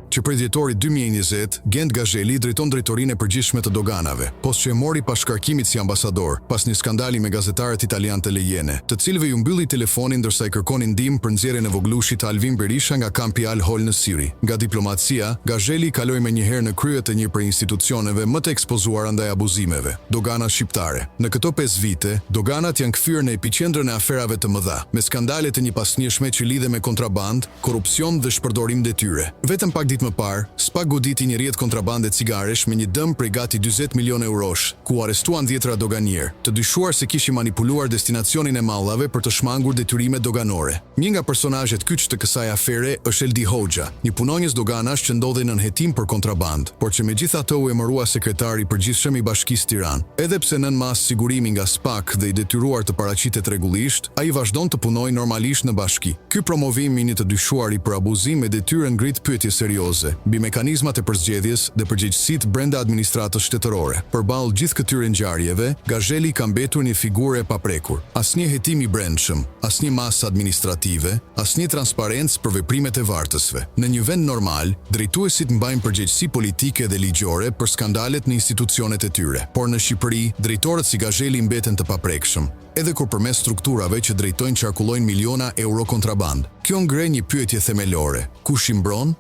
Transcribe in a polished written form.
që prej dhjetorit 2020, Gent Gazheli drejton drejtorinë e përgjithshme të doganave, post që e mori pas shkarkimit si ambasador, pas një skandali me gazetarët italian të lejene, të cilëve ju mbylli telefonin ndërsa i kërkonin ndihmë për nxjerrjen e voglushit të Alvin Berisha nga kampi Al-Hol në Siri. Nga diplomacia, Gazheli kaloi menjëherë në krye të një prej institucioneve më të ekspozuara ndaj abuzimeve, dogana shqiptare. Në këto 5 vite, doganat janë kthyer në epiqendrën e aferave të mëdha, me skandale të njëpasnjëshme që lidhen me kontraband, korrupsion dhe shpërdorim detyre. Vetëm pak ditë më parë, SPAK goditi një rrjet kontrabande cigaresh me një dëm prej gati 40 milion eurosh, ku arrestuan 10 doganier, të dyshuar se kishin manipuluar destinacionin e mallave për të shmangur detyrimet doganore. Një nga personazhet kyç të kësaj afere është Eldi Hoxha, një punonjës doganash që ndodhej në nënhetim për kontraband, por që megjithatë u emërua sekretari i përgjithshëm i Bashkisë Tiranë. Edhe pse nën mas sigurimi nga SPAK dhe i detyruar të paraqitet rregullisht, ai vazhdon të punojë normalisht në bashki. Ky promovim i një të dyshuari për abuzim me detyrë ngrit pyetje serioze mbi mekanizmat e përzgjedhjes dhe përgjegjësitë brenda administratës shtetërore. Përballë gjithë këtyre ngjarjeve, Gazheli ka mbetur një figurë e paprekur. Asnjë hetim i brendshëm, asnjë masë administrative, asnjë transparencë për veprimet e vartësve. Në një vend normal, drejtuesit mbajnë përgjegjësi politike dhe ligjore për skandalet në institucionet e tyre. Por në Shqipëri, drejtorët si Gazheli mbeten të paprekshëm, edhe kur përmes strukturave që drejtojnë qarkullojnë miliona euro kontraband. Kjo ngre një pyetje themelore: kush i mbron?